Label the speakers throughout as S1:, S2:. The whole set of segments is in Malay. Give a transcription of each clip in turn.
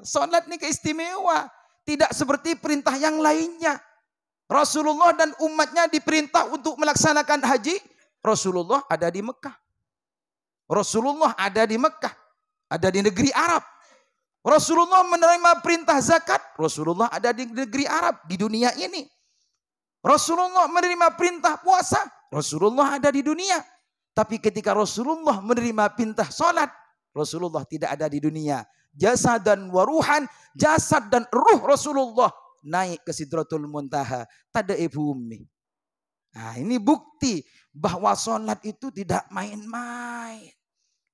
S1: Salat ini keistimewa. Tidak seperti perintah yang lainnya. Rasulullah dan umatnya diperintah untuk melaksanakan haji. Rasulullah ada di Mekah. Rasulullah ada di Mekah. Ada di negeri Arab. Rasulullah menerima perintah zakat. Rasulullah ada di negeri Arab. Di dunia ini. Rasulullah menerima perintah puasa. Rasulullah ada di dunia. Tapi ketika Rasulullah menerima perintah salat, Rasulullah tidak ada di dunia. Jasad dan waruhan, jasad dan ruh Rasulullah naik ke Sidratul Muntaha. Tada'i bumi. Nah, ini bukti bahwa salat itu tidak main-main.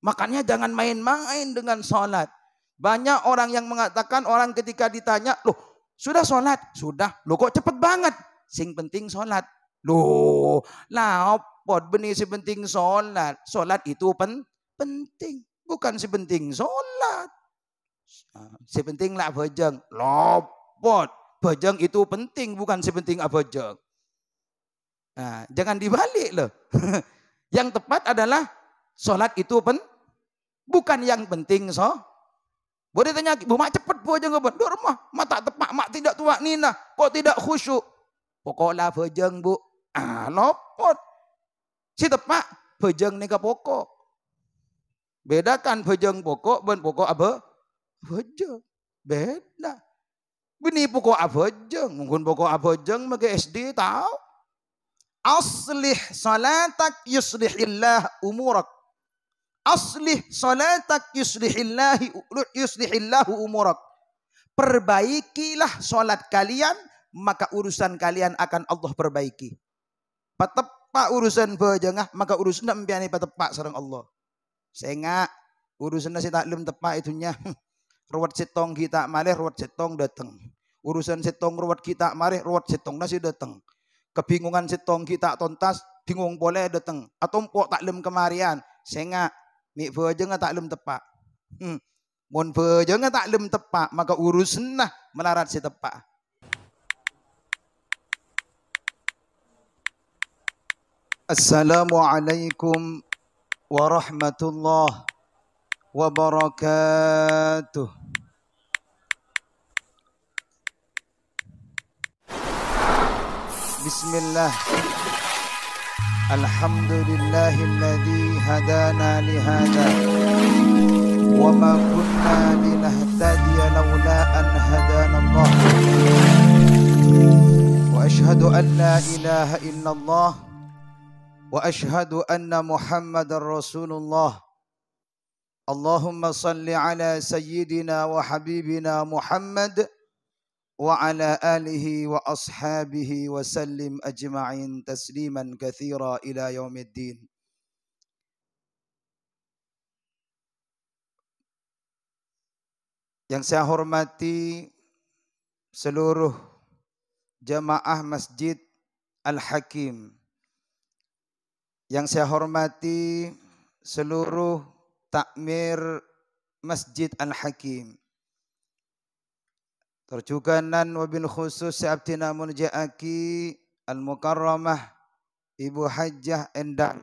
S1: Makanya jangan main-main dengan salat. Banyak orang yang mengatakan, orang ketika ditanya, loh sudah salat? Sudah. Loh kok cepet banget? Sing penting salat. Loh lah apa benih si penting salat? Salat itu penting. Bukan si penting salat. Si penting lah bajang. Lopot. Bajang itu penting, bukan si penting abajang. Nah, jangan dibalik loh. Yang tepat adalah salat itu bukan yang penting Boleh tanya, bu mak cepet bu aja nggak ber rumah, mak tak tepak, mak tidak tua nina, kok tidak khusyuk. Pokoklah bajang bu, lopot. Si tepak bajang nika pokok. Bedakan bajang pokok dan pokok apa? Bajang. Beda. Bini pokok abajang, mungkin pokok abajang maka SD tahu. Aslih salatak yuslihillah umurak. Aslih salatak yuslihillahu umurak. Perbaikilah salat kalian, maka urusan kalian akan Allah perbaiki. Patepak urusan bajangah, maka urusan nampiani patepak sareng Allah. Sehingga urusan nasi taklum tepak itunya. Ruwat setong kita malih, ruwat setong datang. Urusan setong ruwat kita malih, ruwat setong nasi datang. Kebingungan setong kita tontas, bingung boleh datang. Atau pok taklum kemarian, sehingga mik bajang taklum tepak. Mun bajang taklum tepak, maka urusan nah melarat si tepak. Assalamualaikum warahmatullahi wabarakatuh. Bismillah. Alhamdulillahilladzi hadana lihada wa ma kunna linahtadiya laula an hadana Allah. Wa ashhadu an la ilaha illallah wa ashhadu anna Muhammadar Rasulullah. Allahumma salli ala sayyidina wa habibina Muhammad wa ala alihi wa ashabihi wa sallim ajma'in tasliman katsira ila yaumiddin. Yang saya hormati seluruh jamaah Masjid Al-Hakim. Yang saya hormati seluruh takmir Masjid Al-Hakim. Terjuganan wabil khusus seabtina munja'aki al-mukarramah Ibu Hajjah Endang.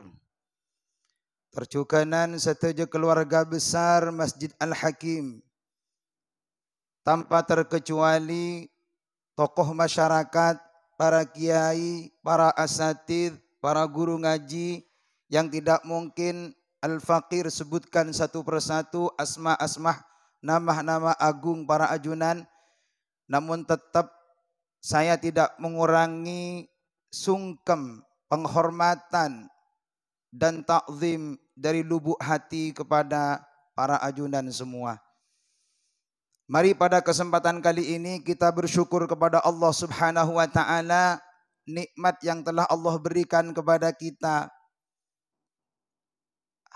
S1: Terjuganan setuju keluarga besar Masjid Al-Hakim. Tanpa terkecuali tokoh masyarakat, para kiai, para asatidz, para guru ngaji yang tidak mungkin Al-Faqir sebutkan satu persatu asma-asma, nama-nama agung para ajunan. Namun tetap saya tidak mengurangi sungkem, penghormatan dan takzim dari lubuk hati kepada para ajunan semua. Mari pada kesempatan kali ini kita bersyukur kepada Allah Subhanahu wa taala nikmat yang telah Allah berikan kepada kita.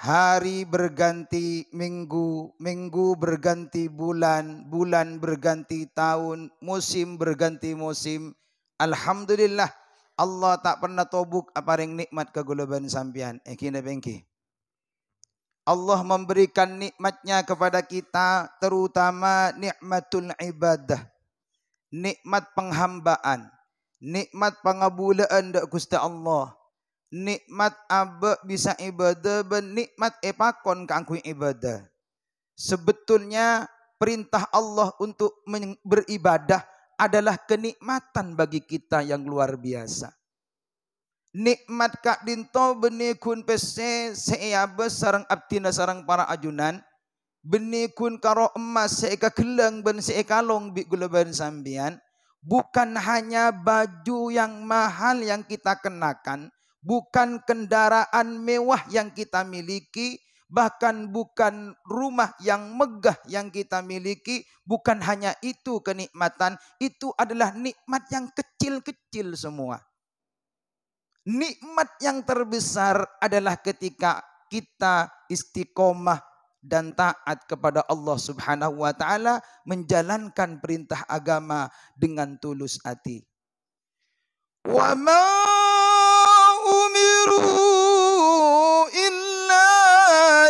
S1: Hari berganti minggu, minggu berganti bulan, bulan berganti tahun, musim berganti musim. Alhamdulillah Allah tak pernah tobuk aparing nikmat keguluban sampian. Kina bengki. Allah memberikan nikmatnya kepada kita, terutama nikmatul ibadah, nikmat penghambaan, nikmat pengabulaan dak Gusti Allah. Nikmat abe bisa ibadah ben nikmat epakon kangkui ibadah. Sebetulnya perintah Allah untuk beribadah adalah kenikmatan bagi kita yang luar biasa. Nikmat kak dinto beni kun pese seabe sarang abdina sarang para ajunan. Beni kun karo emas seeka keleng ben seeka long bi gulaban sambian. Bukan hanya baju yang mahal yang kita kenakan, bukan kendaraan mewah yang kita miliki, bahkan bukan rumah yang megah yang kita miliki, bukan hanya itu kenikmatan, itu adalah nikmat yang kecil-kecil semua. Nikmat yang terbesar adalah ketika kita istiqomah dan taat kepada Allah Subhanahu wa taala, menjalankan perintah agama dengan tulus hati. Wa ma umiru illa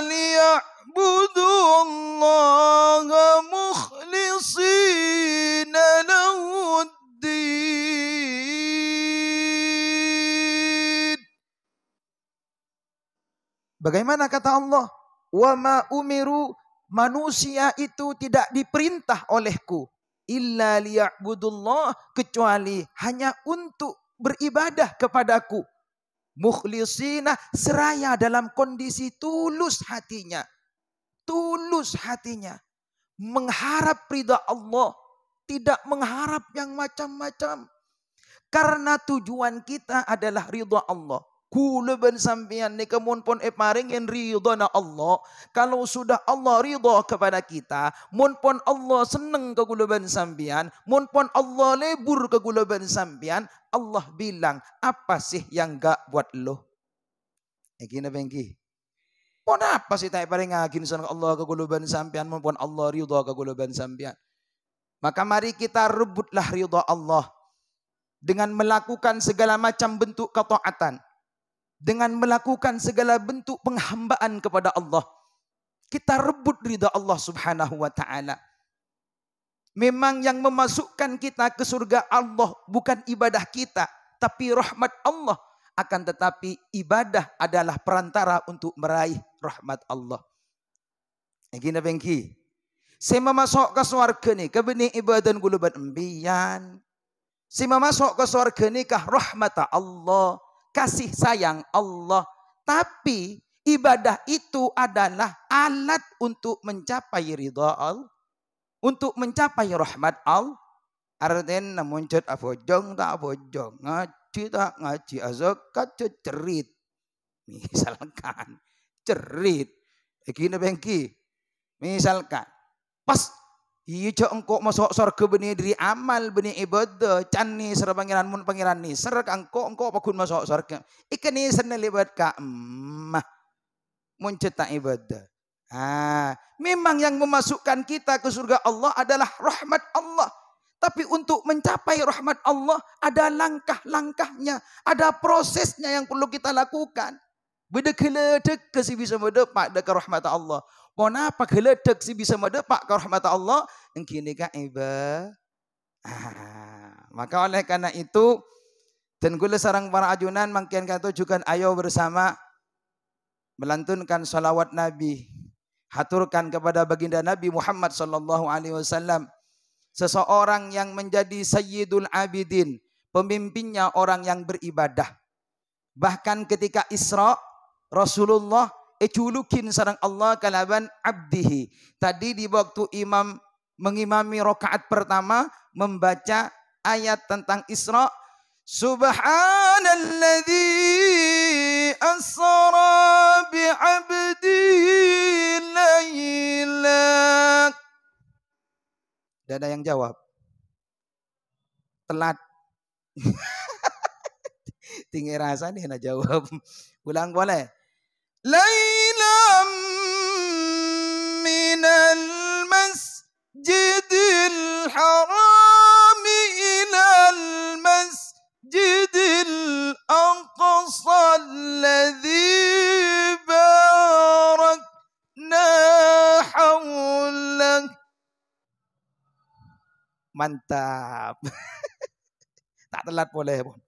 S1: liya'budullaha mukhlishina lahuddin. Bagaimana kata Allah? Wa ma umiru, manusia itu tidak diperintah olehku illa liya'budullah, kecuali hanya untuk beribadah kepadaku. Mukhlishina, seraya dalam kondisi tulus hatinya. Tulus hatinya. Mengharap ridha Allah, tidak mengharap yang macam-macam. Karena tujuan kita adalah ridha Allah. Kula ben sampeyan ni kemun pun paringin ridha Allah. Kalau sudah Allah ridha kepada kita, mun pun Allah seneng ke kula ben sampeyan, mun pun Allah lebur ke kula ben sampeyan, Allah bilang, apa sih yang gak buat lo? Gini bengki. Pon apa sih tak paringin sana Allah ke kula ben sampeyan, mun pun Allah ridha ke kula ben sampeyan. Maka mari kita rebutlah ridha Allah dengan melakukan segala macam bentuk ketaatan. Dengan melakukan segala bentuk penghambaan kepada Allah. Kita rebut ridha Allah Subhanahu wa ta'ala. Memang yang memasukkan kita ke surga Allah bukan ibadah kita, tapi rahmat Allah. Akan tetapi ibadah adalah perantara untuk meraih rahmat Allah. Gini bengki. Saya masuk ke surga ni, ke benih ibadah guluban embian. Saya masuk ke surga ni kah rahmat Allah. Kasih sayang Allah. Tapi ibadah itu adalah alat untuk mencapai ridha Allah. Untuk mencapai rahmat Allah. Artinya muncul abojong tak abojong. Ngaji tak ngaji. Azakat cerit. Misalkan. Cerit. Gini bengki. Misalkan. Pas iya engkau masuk surga benih diri amal benih ibadah cani serba pangeran mun pangeran ni serak engkau pakun masuk surga ikan ni sana libat ka emmah mun cetak ibadah. Memang yang memasukkan kita ke surga Allah adalah rahmat Allah. Tapi untuk mencapai rahmat Allah ada langkah-langkahnya, ada prosesnya yang perlu kita lakukan. Bedek-ledek ke si bisa mendapat ke rahmat Allah. Kenapa geledek si bisa mendapat ke rahmat Allah? Engkini ka ibadah. Maka oleh karena itu, dan gula sarang para ajunan makin kata juga ayo bersama melantunkan salawat Nabi, haturkan kepada baginda Nabi Muhammad sallallahu alaihi wasallam, seseorang yang menjadi Sayyidul Abidin, pemimpinnya orang yang beribadah. Bahkan ketika Isra, Rasulullah culukin sarang Allah kalaban abdihi. Tadi di waktu imam mengimami rakaat pertama membaca ayat tentang Isra, Subhanalladzi asra bi'abdihi layla. Dan ada yang jawab. Telat. Tinggi rasa nih nak jawab. Ulang boleh. Lailam minal masjidil haram ilal masjidil aqsa alladhi barakna hawlah. Mantap. Tak telat boleh pun.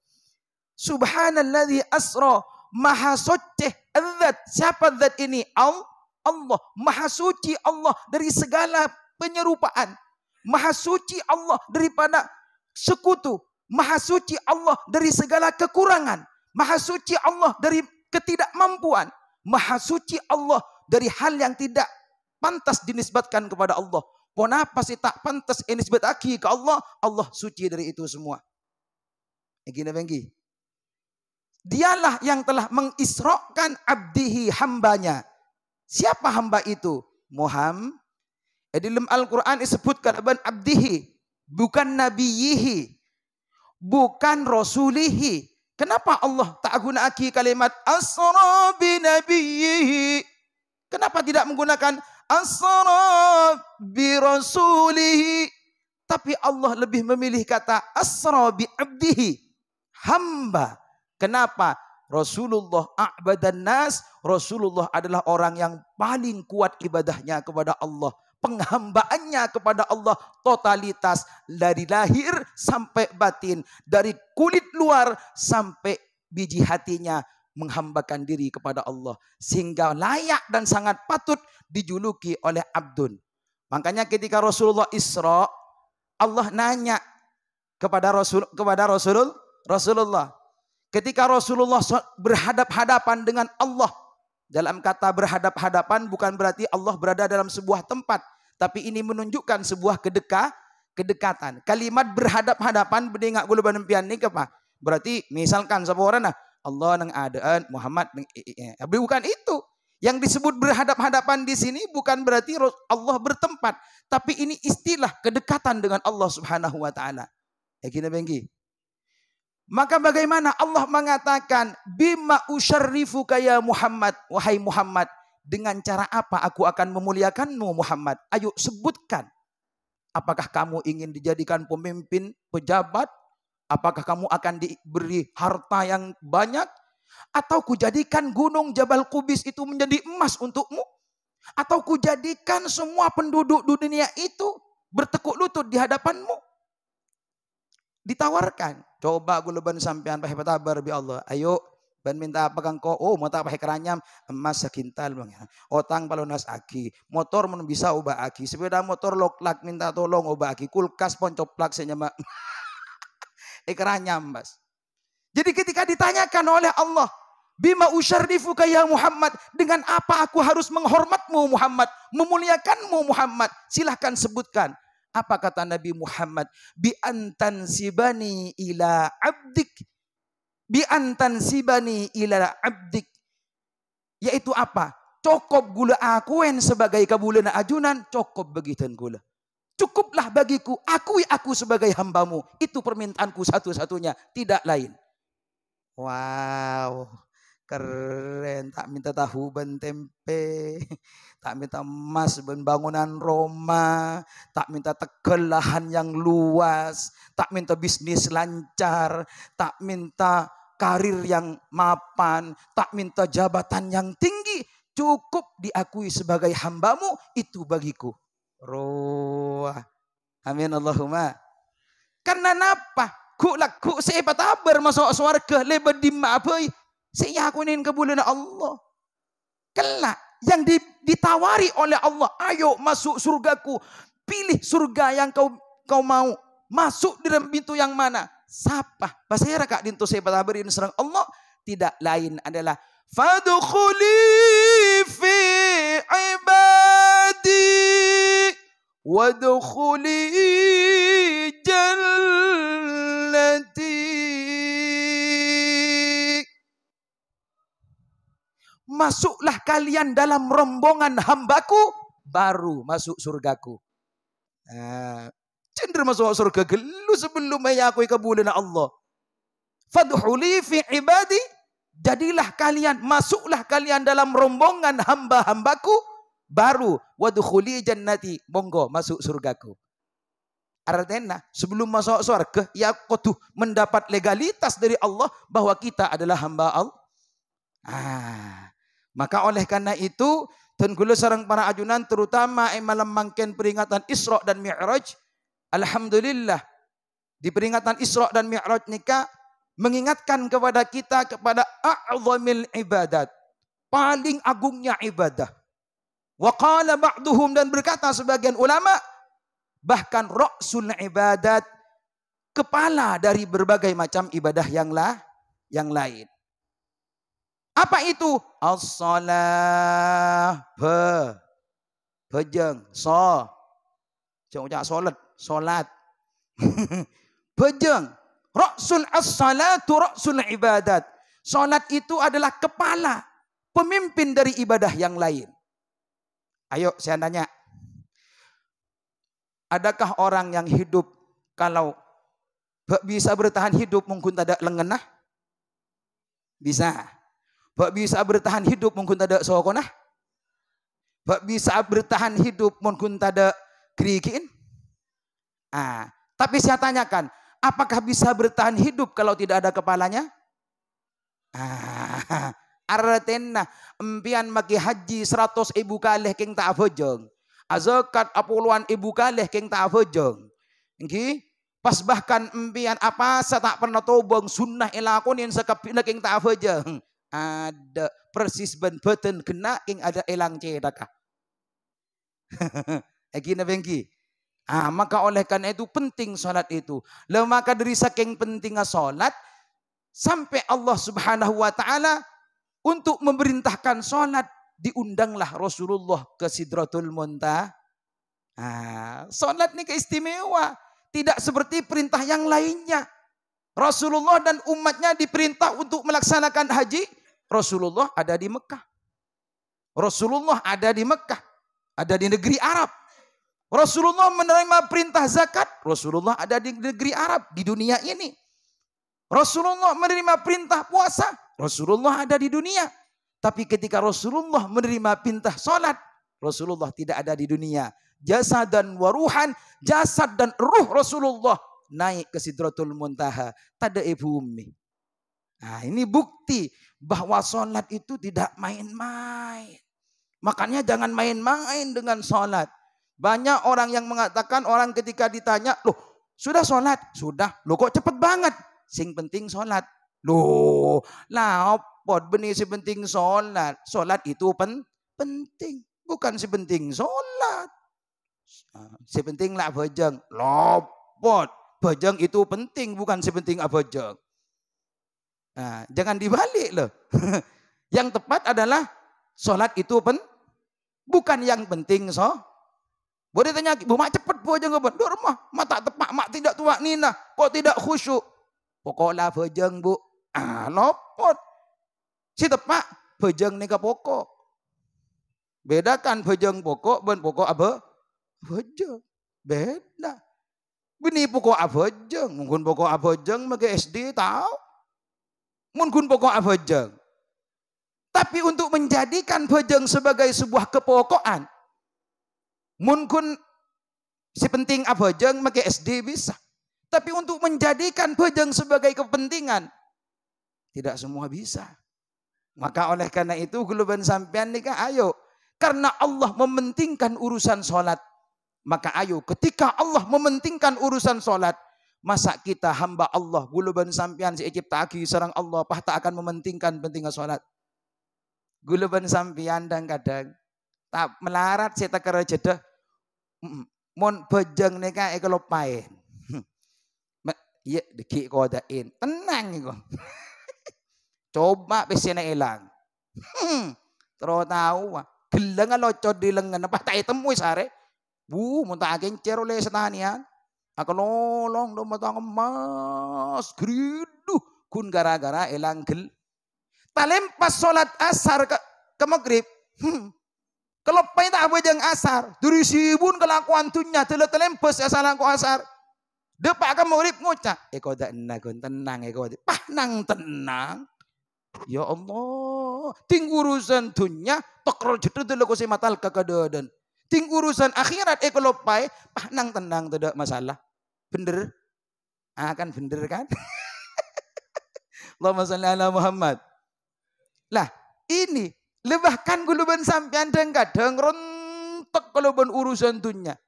S1: Subhanalladzi asra, maha suci zat. Siapa zat ini? Allah. Maha suci Allah dari segala penyerupaan. Maha suci Allah daripada sekutu. Maha suci Allah dari segala kekurangan. Maha suci Allah dari ketidakmampuan. Maha suci Allah dari hal yang tidak pantas dinisbatkan kepada Allah. Pon apa sih tak pantas dinisbatkan ke Allah? Allah suci dari itu semua. Gini bengki. Dialah yang telah mengisrokan abdihi, hambanya. Siapa hamba itu? Muhammad. Di dalam Al-Quran disebutkan abdihi, bukan nabiyihi, bukan rasulihi. Kenapa Allah tak gunakan kalimat asra bi nabiyihi? Kenapa tidak menggunakan asra bi rasulihi? Tapi Allah lebih memilih kata asra bi abdihi, hamba. Kenapa? Rasulullah a'badan nas. Rasulullah adalah orang yang paling kuat ibadahnya kepada Allah. Penghambaannya kepada Allah totalitas dari lahir sampai batin, dari kulit luar sampai biji hatinya menghambakan diri kepada Allah, sehingga layak dan sangat patut dijuluki oleh abdun. Makanya ketika Rasulullah Isra, Allah nanya kepada Rasulullah. Ketika Rasulullah berhadap-hadapan dengan Allah, dalam kata berhadap-hadapan bukan berarti Allah berada dalam sebuah tempat, tapi ini menunjukkan sebuah kedekatan. Kalimat berhadap-hadapan berdengak gula banempian ni apa? Berarti misalkan sebuah orang Allah nang adaan Muhammad bukan itu. Yang disebut berhadap-hadapan di sini bukan berarti Allah bertempat, tapi ini istilah kedekatan dengan Allah Subhanahu wa taala. Gini bengki. Maka bagaimana Allah mengatakan bima usyarrifuka ya Muhammad, wahai Muhammad, dengan cara apa aku akan memuliakanmu Muhammad? Ayo sebutkan. Apakah kamu ingin dijadikan pemimpin, pejabat? Apakah kamu akan diberi harta yang banyak? Atau kujadikan gunung Jabal Qubis itu menjadi emas untukmu? Atau kujadikan semua penduduk dunia itu bertekuk lutut di hadapanmu? Ditawarkan. Coba gue leban sampean pakai patabar bi Allah. Ayo ban minta apa kang ko? Oh mau tak pakai keranyam emas sekintal bang. Otang palunas aki. Motor mun bisa ubah aki. Sepeda motor loklak minta tolong ubah aki. Kulkas pon coplak senyama. Keranyam mas. Jadi ketika ditanyakan oleh Allah, bima usyarrifuka ya Muhammad, dengan apa aku harus menghormatmu Muhammad, memuliakanmu Muhammad? Silahkan sebutkan. Apa kata Nabi Muhammad? Bi antan sibani ila abdik. Bi antan sibani ila abdik. Yaitu apa? Cukup gula akuen sebagai kabulana ajunan. Cukup begitan gula. Cukuplah bagiku. Akui aku sebagai hambamu. Itu permintaanku satu-satunya. Tidak lain. Wow. Keren, tak minta tahu ban tempe, tak minta emas ban bangunan Roma, tak minta tegel lahan yang luas, tak minta bisnis lancar, tak minta karir yang mapan, tak minta jabatan yang tinggi, cukup diakui sebagai hambamu, itu bagiku. Roh. Amin Allahumma. Karena apa? Ku sehebat abar masuk surga lebar di mabai. Saya yakunin kebulan Allah. Kelak yang ditawari oleh Allah, ayo masuk surgaku. Pilih surga yang kau mau. Masuk di dalam pintu yang mana? Siapa? Pasal kak dintu saya batabarin serang Allah tidak lain adalah fadkhuli fi ibadi wadkhuli jannati. Masuklah kalian dalam rombongan hambaku, baru masuk surgaku. Cenderung masuk surga gelu sebelum mengakui kebulan Allah. Fadkhuli fi ibadi, jadilah kalian, masuklah kalian dalam rombongan hamba-hambaku, baru wadkhuli jannati, monggo masuk surgaku. Artinya sebelum masuk surga, ya kudu mendapat legalitas dari Allah bahwa kita adalah hamba Allah. Maka oleh karena itu, tenggula sarang para ajunan terutama malam mangken peringatan Isra dan Mi'raj, alhamdulillah di peringatan Isra dan Mi'raj nikah mengingatkan kepada kita kepada a'zamil ibadat, paling agungnya ibadah. Wa qala ba'duhum, dan berkata sebagian ulama, bahkan ra'sul ibadat, kepala dari berbagai macam ibadah yang lain. Apa itu? As-salah. Bejeng. Solat. Bejeng. Ra'sul as-salatu ra'sul ibadat. Solat itu adalah kepala, pemimpin dari ibadah yang lain. Ayo saya tanya. Adakah orang yang hidup kalau bisa bertahan hidup mungkin tidak lengenah? Bisa. Bisa bertahan hidup mungkin tidak sokonah? Bisa bertahan hidup mungkin tidak krikin? Tapi saya tanyakan, apakah bisa bertahan hidup kalau tidak ada kepalanya? Artinya empian maki haji 100.000 kali keng tak bojong, azakat apuluan ibu kali keng tak bojong. Nggih, pas bahkan empian apa saya tak pernah tobong sunnah ilakunin sekepina keng tak bojong. Ada persis ben beten kena keng ada elang cedaka. Gini bengki. Maka oleh karena itu penting salat itu. Maka dari saking pentingnya salat sampai Allah Subhanahu wa taala untuk memerintahkan salat, diundanglah Rasulullah ke Sidratul Muntaha. Salat ini keistimewa, tidak seperti perintah yang lainnya. Rasulullah dan umatnya diperintah untuk melaksanakan haji. Rasulullah ada di Mekah. Rasulullah ada di Mekah, ada di negeri Arab. Rasulullah menerima perintah zakat. Rasulullah ada di negeri Arab, di dunia ini. Rasulullah menerima perintah puasa. Rasulullah ada di dunia. Tapi ketika Rasulullah menerima perintah salat, Rasulullah tidak ada di dunia. Jasad dan waruhan, jasad dan ruh Rasulullah naik ke Sidratul Muntaha. Tada ibu ummi. Ini bukti bahwa salat itu tidak main-main. Makanya jangan main-main dengan salat. Banyak orang yang mengatakan, orang ketika ditanya, loh sudah salat? Sudah. Loh kok cepet banget? Sing penting salat. Loh lah opot benih si penting salat. Salat itu penting. Bukan si penting salat. Si penting lah bejeng. Lopot. Bejeng itu penting, bukan si penting abejeng. Jangan dibalik loh. Yang tepat adalah salat itu bukan yang penting Boleh tanya, bu mak cepet bu aja ngebet. Dur mah, mak tak tepak, mak tidak tuak nina, kok tidak khusyuk. Pokoklah bejeng bu. Lopot. Si tepak, bejeng ni ke pokok. Bedakan bejeng pokok, ben pokok apa? Bejeng. Beda. Bini pokok abejeng, mungkin pokok abejeng maka SD tahu. Mungkin pokok abejeng. Tapi untuk menjadikan bejeng sebagai sebuah kepokokan, mungkin si penting abejeng maka SD bisa. Tapi untuk menjadikan bejeng sebagai kepentingan, tidak semua bisa. Maka oleh karena itu guluban sampean nikah ayo. Karena Allah mementingkan urusan sholat. Maka ayo ketika Allah mementingkan urusan sholat, masa kita hamba Allah guluban sampean si ciptaki sareng Allah pah tak akan mementingkan pentingnya sholat. Guluban sampean dan kadang tak melarat saya tak kira jedah. Mon bejeng nikah ekolopain. Iya deki kodain. Tenang iku. Coba pesena elang. Terus tahu gelang locot di lengan apa tak temui sare. Mun tak gencer oleh setanian. Aku nolong do mata emas griduh kun gara-gara elang gel. Talempas salat asar ke maghrib. Kalau pain tak bejeng asar, duri sibun kelakuan tunya telempas asar aku asar. Depak ke maghrib ngucap, kau dak nagon tenang kau pah nang tenang. Ya Allah, ting urusan dunia tokro jatuh dulu ko si matal kakadodan. Ting urusan akhirat kalau pai pah nang tenang tidak masalah. Bener? Kan bener kan? Allahumma shalli ala Muhammad. Lah, ini lebahkan guluban sampean dan kadang rentek kalau ben urusan dunia.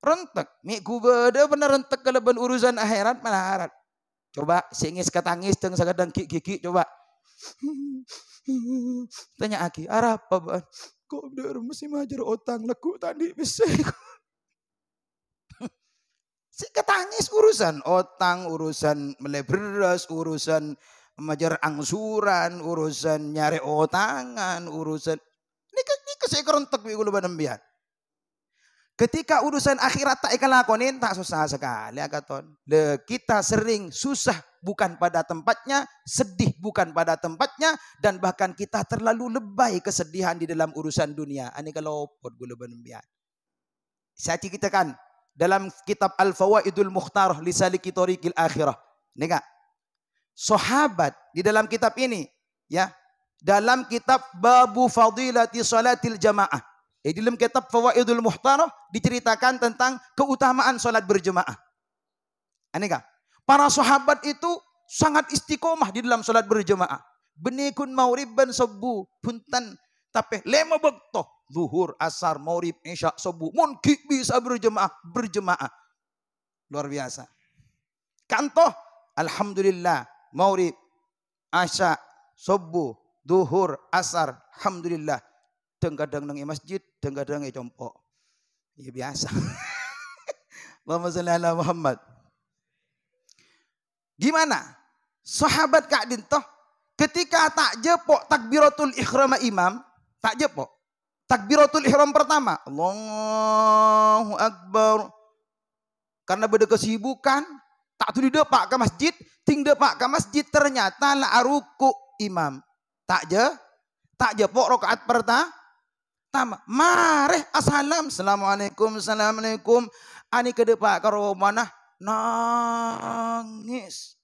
S1: Rentek. Mik kubeda bener rentek kalau ben urusan akhirat mana akhirat. Coba singis ketangis dengan sakadang gigi coba. Tanya Aki, arah apa? kok mesti majar otang laku tadi bisa. Si ketangis urusan otang, urusan meleh beras, urusan majar angsuran, urusan nyari otangan, urusan ini saya kerontok wi kula banembian. Ketika urusan akhirat tak ikan lakonin tak susah sekali akaton. Kita sering susah bukan pada tempatnya, sedih bukan pada tempatnya, dan bahkan kita terlalu lebay kesedihan di dalam urusan dunia. Ini kalau pot gula banembian. Saya kita kan dalam kitab Al-Fawaidul Mukhtarah li Saliki Thoriqil Akhirah. Ini Kak. Sahabat di dalam kitab ini ya, dalam kitab Babu Fadilati Salatil Jamaah. Di dalam kitab Fawaidul Mukhtarah diceritakan tentang keutamaan salat berjemaah. Ini Kak. Para sahabat itu sangat istiqomah di dalam salat berjemaah. Benikun mauribban subuh punten tapi lema bekto zuhur, asar, maurib, isya, subuh. Mun bisa berjemaah. Luar biasa. Kantoh, alhamdulillah, maurib, asya, subuh, zuhur, asar, alhamdulillah. Kadang nang masjid, kadang compok. Ya biasa. Allahumma shalli ala Muhammad. Gimana? Sahabat Kak Dintoh ketika tak jepok takbiratul ihram imam, tak jepok. Takbiratul ihram pertama, Allahu Akbar. Karena beda kesibukan, tak tuh depak ke masjid, ting depak ke masjid ternyata la ruku imam. Tak jepok rakaat pertama. Mareh assalamualaikum, assalamualaikum. Ani ke depak karo manah nangis.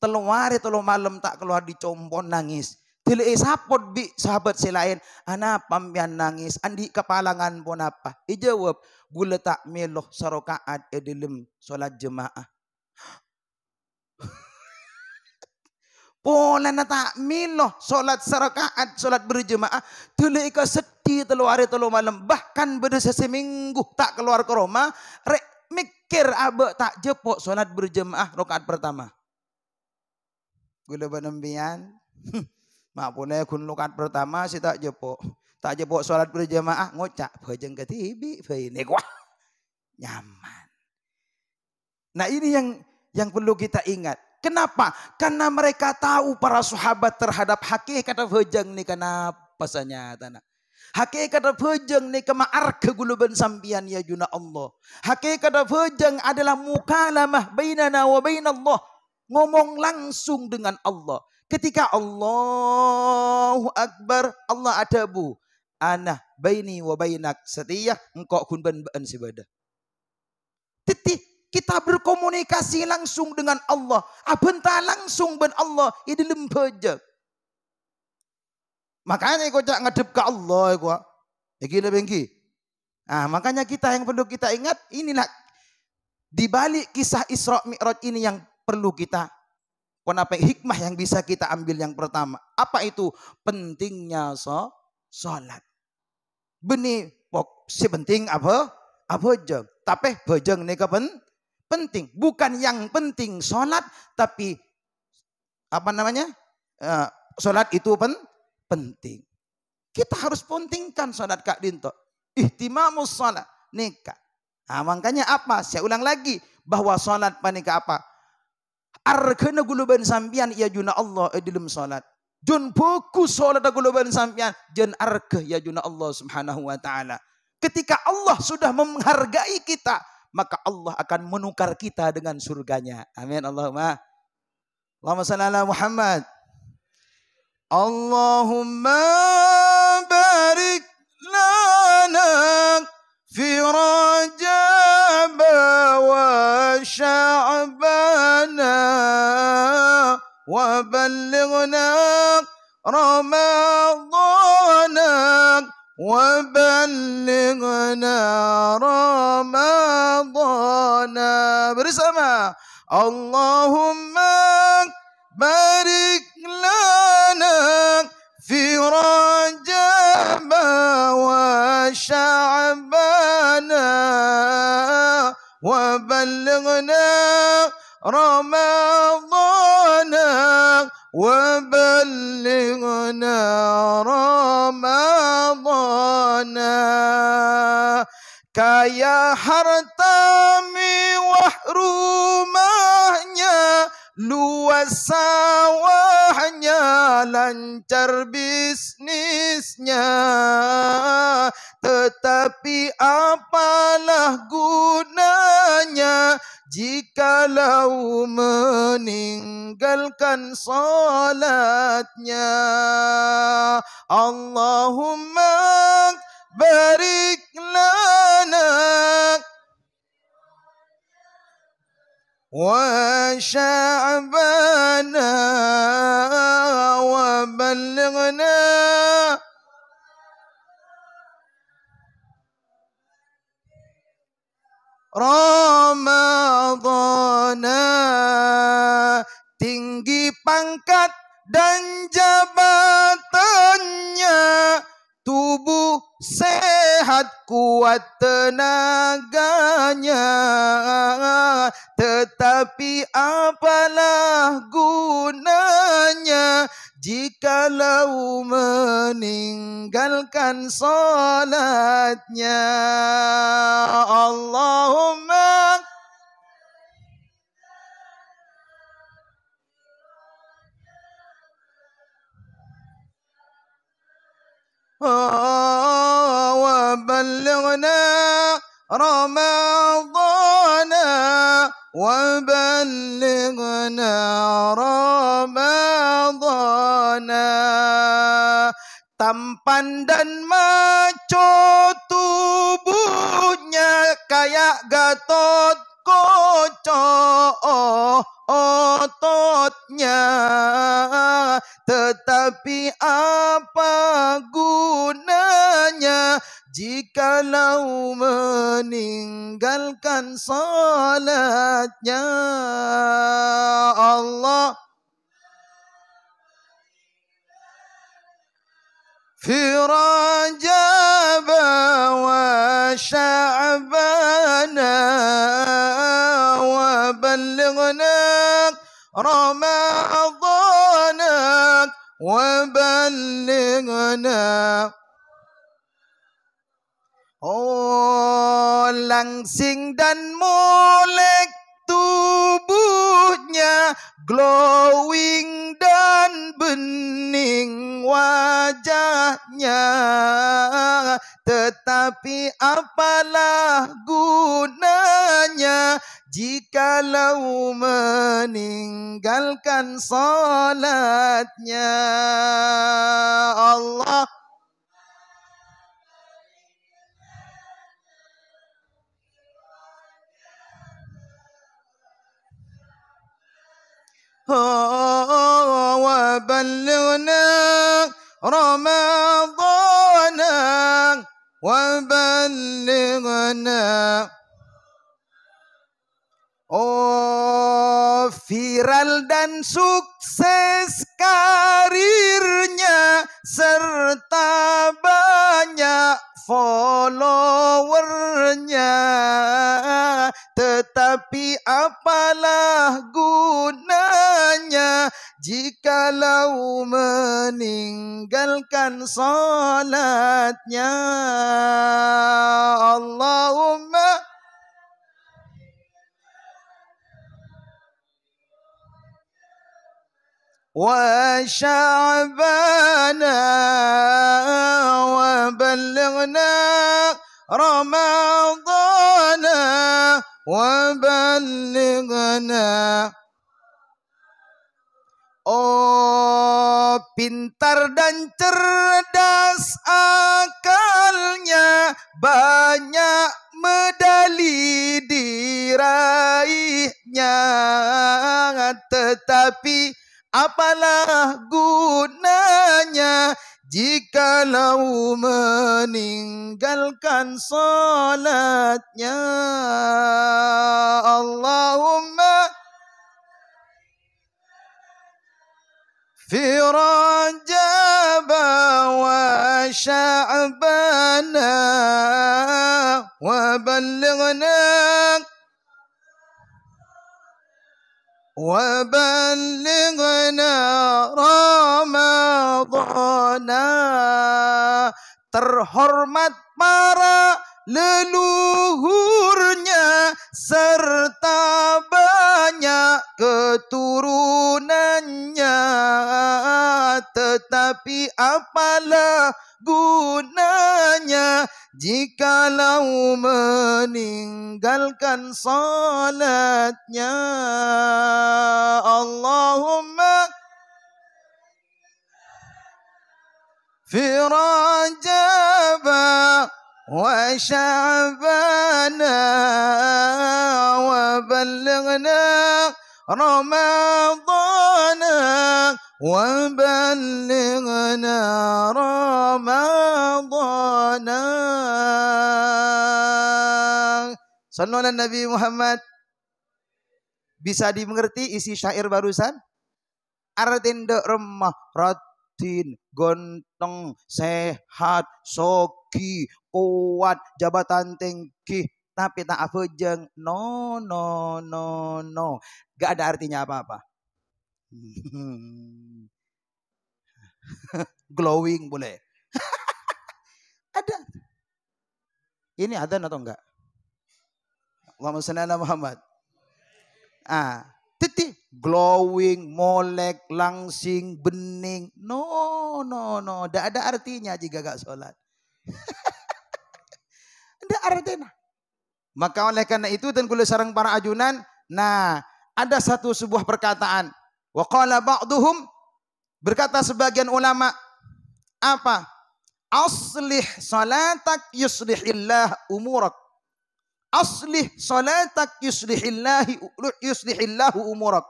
S1: Telu malam tak keluar di compon nangis. Tilai sapot bi sahabat selain ana pambian nangis andi kepalangan pun apa ijawab gula tak meloh sarokaat dalam solat jemaah. Pola na tak meloh solat sarokaat solat berjemaah tilai ka sedih telu malam bahkan beda seminggu tak keluar ke rumah rek mikir abe tak jepok solat berjemaah rakaat pertama. Gula banembian. Mak boleh kun rakaat pertama si tak jepok solat berjamaah ngocak bajeng ketibi ini wah nyaman. Nah ini yang perlu kita ingat. Kenapa? Karena mereka tahu para sahabat terhadap hakikat bajeng ni kenapa sanyata. Hakikat bajeng ni kemaar keguluban sampian ya juna Allah. Hakikat bajeng adalah mukalamah bainana wa bainallah. Ngomong langsung dengan Allah. Ketika Allahu Akbar, Allah adabu. Ana baini wa bainak setia engkau kun ban sibadah. Kita berkomunikasi langsung dengan Allah. Abenta langsung ben Allah di dalam bejak. Makanya kau jangan ngadep ke Allah gua. Gila bengki. Makanya kita yang perlu kita ingat inilah di balik kisah Isra Mi'raj ini yang perlu kita kenapa hikmah yang bisa kita ambil yang pertama. Apa itu? Pentingnya salat. Benih sepenting apa bejeng. Tapi bejeng ini penting. Bukan yang penting salat, tapi apa namanya? Salat itu penting. Kita harus pentingkan salat Kak Dinto. Ihtimamus salat nikah. Makanya apa? Saya ulang lagi bahwa salat panika apa? Arkana guluban sampian ya juna Allah dalam salat. Jun fokus salat guluban sampian jen arka ya juna Allah Subhanahu wa taala. Ketika Allah sudah menghargai kita, maka Allah akan menukar kita dengan surganya. Amin Allahumma shalli ala Muhammad. Allahumma barik lana fi Rajab wa Sya'bana wa ballighna Ramadana wa ballighna Ramadana bersama Allahumma barik lana fi Rajab wa Sya'bana wa ballighna Ramadana وبلغنا رمضان. Kaya harta mewah rumahnya, luas sawahnya, lancar bisnisnya, tetapi apalah gunanya jikalau meninggalkan salatnya. Allahumma barik lana wa sya'bana wa balighna Ramadana. Tinggi pangkat dan jabatannya, tubuh sehat kuat tenaganya, tetapi apalah gunanya jikalau meninggalkan salatnya. Allahumma wa balighna Ramadana wa balighna Ramadana. Tampan dan maco tubuhnya, kayak Gatot Kaca ototnya, tetapi apa gunanya jikalau meninggalkan salatnya. Allah fi Rajab wa Sya'bana wa balighna Ramadana wa balighna. Oh, langsing dan molek tubuhnya, glowing dan bening wajahnya, tetapi apalah gunanya jikalau meninggalkan salatnya. Allah wa balighna Ramadana wa balighna. Oh, viral dan sukses karirnya, serta banyak followernya, tetapi apalah gunanya jikalau meninggalkan salatnya. Allahumma wa sya'bana wa balighna Ramadana wa balighna. Oh, pintar dan cerdas akalnya, banyak medali diraihnya, tetapi apalah gunanya jikalau meninggalkan salatnya. Allahumma fi Rajab wa Sya'bana wa balighna وبلغنا رمضان. Terhormat para leluhurnya serta banyak keturunannya, tetapi apalah gunanya jikalau meninggalkan salatnya. Allahumma fi Rajaba wa Sya'bana wa ballighna Ramadana wa ballighna Ramadana. Sallu ala Nabi Muhammad. Bisa dimengerti isi syair barusan? Artin de remah ratin gonteng sehat sogi kuat jabatan tinggi tapi tak afejeng no no no no, gak ada artinya apa-apa. Glowing boleh. Ada. Ini adzan atau enggak? Allahumma shalli ala Muhammad. Titi glowing, molek, langsing, bening. No, no, no. Tidak ada artinya jika gak sholat. Tidak artinya. Maka oleh karena itu dan kula sareng para ajunan, nah ada sebuah perkataan. Wa qala ba'duhum, berkata sebagian ulama, apa? Aslih salatak yuslihillah umurak. Aslih salatak yuslihillahu umurak.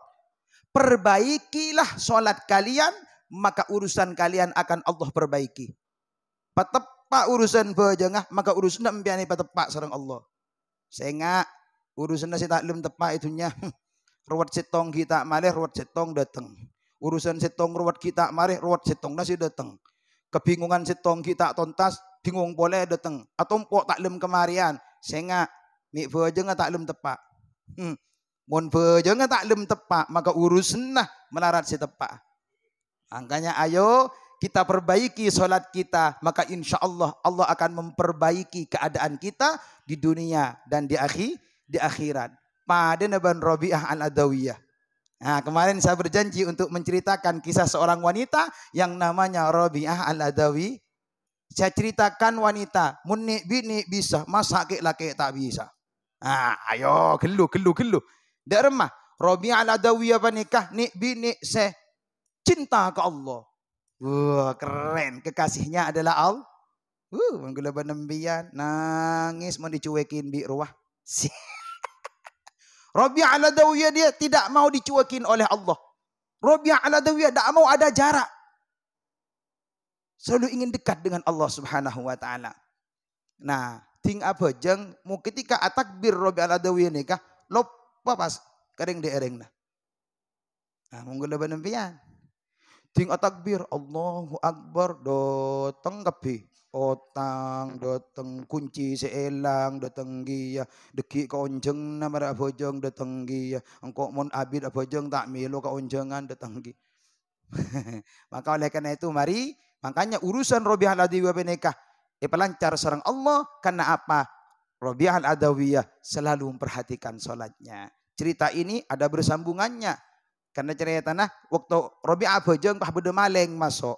S1: Perbaikilah salat kalian, maka urusan kalian akan Allah perbaiki. Patepak urusan bejengah, maka urusan mbiani patepak sareng Allah. Sehingga urusan nasi taklim tepak itunya. Ruwat setong kita malih, ruwat setong datang. Urusan setong ruwat kita malih, ruwat setong nasi datang. Kebingungan setong kita tontas, bingung boleh datang. Atau mpok taklim kemarian. Sehingga mik bejengah taklim tepak. Mun bejengah taklim tepak, maka urusan nah melarat si tepak. Angkanya ayo kita perbaiki solat kita, maka insya Allah Allah akan memperbaiki keadaan kita di dunia dan di akhirat. Pada Naban Rabi'ah Al-Adawiyah. Nah, kemarin saya berjanji untuk menceritakan kisah seorang wanita yang namanya Rabi'ah Al-Adawi. Saya ceritakan wanita, munik bini bisa, masa laki tak bisa. Ayo gelu. Dak remah. Rabi'ah Al-Adawiyah panikah nik bini se cinta ke Allah. Wah, keren. Kekasihnya adalah Allah. Menggula banembian nangis mau dicuekin bi ruah. Rabi'ah Al-Adawiyah dia tidak mau dicuekin oleh Allah. Rabi'ah Al-Adawiyah tidak mau ada jarak. Selalu ingin dekat dengan Allah Subhanahu wa taala. Nah, ting apa jeng mu ketika atakbir Rabi'ah Al-Adawiyah nikah lupa pas kering dierengna. Menggula banembian. Ting atakbir Allahu Akbar doteng kepi otang doteng kunci seelang doteng giya deki kaonjeng namara bojong doteng giya engko mon abid bojong tak milo kaonjengan doteng gi. Maka oleh karena itu mari makanya urusan Rabi'ah Al-Adawiyah nikah pelancar sareng Allah karena apa? Rabi'ah Al-Adawiyah selalu memperhatikan salatnya. Cerita ini ada bersambungannya. Karena cerita tanah waktu Rabi'ah bojong pah bede maleng masuk.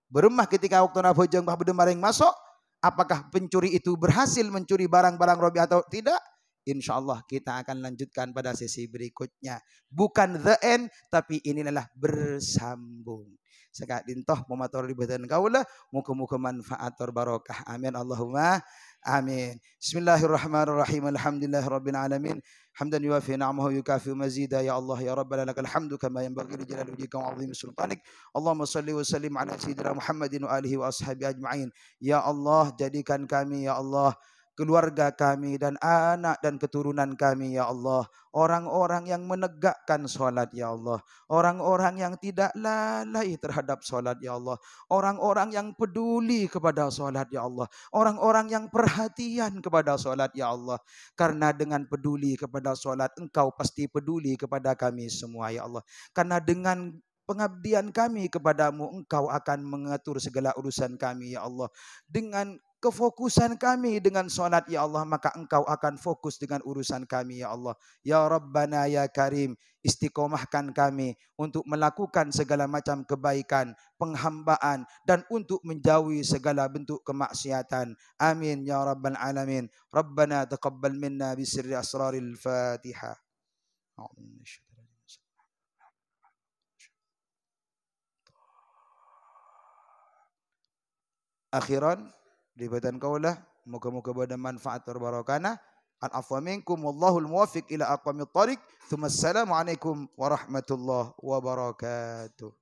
S1: Berumah ketika waktu bojong pah bede maleng masuk, apakah pencuri itu berhasil mencuri barang-barang Rabi'ah atau tidak? Insya Allah kita akan lanjutkan pada sesi berikutnya. Bukan the end, tapi ini adalah bersambung. Sekak dintoh mematur ribatan kaula, muka-muka manfaat barokah. Amin Allahumma amin. Bismillahirrahmanirrahim. Alhamdulillahirabbil alamin. Hamdan yuwafi ni'amahu yukafi mazida ya Allah ya Rabbana lakal hamdu kama yanbaghi li jalali wajhika wa 'azimi sultanik. Allahumma shalli wa sallim ala sayyidina Muhammadin wa alihi wa ashabihi ajma'in. Ya Allah, jadikan kami ya Allah keluarga kami dan anak dan keturunan kami ya Allah. Orang-orang yang menegakkan solat ya Allah. Orang-orang yang tidak lalai terhadap solat ya Allah. Orang-orang yang peduli kepada solat ya Allah. Orang-orang yang perhatian kepada solat ya Allah. Karena dengan peduli kepada solat, Engkau pasti peduli kepada kami semua ya Allah. Karena dengan pengabdian kami kepadamu, Engkau akan mengatur segala urusan kami ya Allah. Dengan kefokusan kami dengan solat ya Allah, maka Engkau akan fokus dengan urusan kami ya Allah. Ya Rabbana ya Karim, istiqomahkan kami untuk melakukan segala macam kebaikan, penghambaan, dan untuk menjauhi segala bentuk kemaksiatan. Amin ya Rabbal Alamin. Rabbana taqabbal minna bisirri asraril Fatihah. Akhiran, ribatan kaulah, moga-moga bermanfaat berbarakah. Al-afwa minkum wallahul muwaffiq ila aqwamit thariq. Assalamualaikum warahmatullahi wabarakatuh.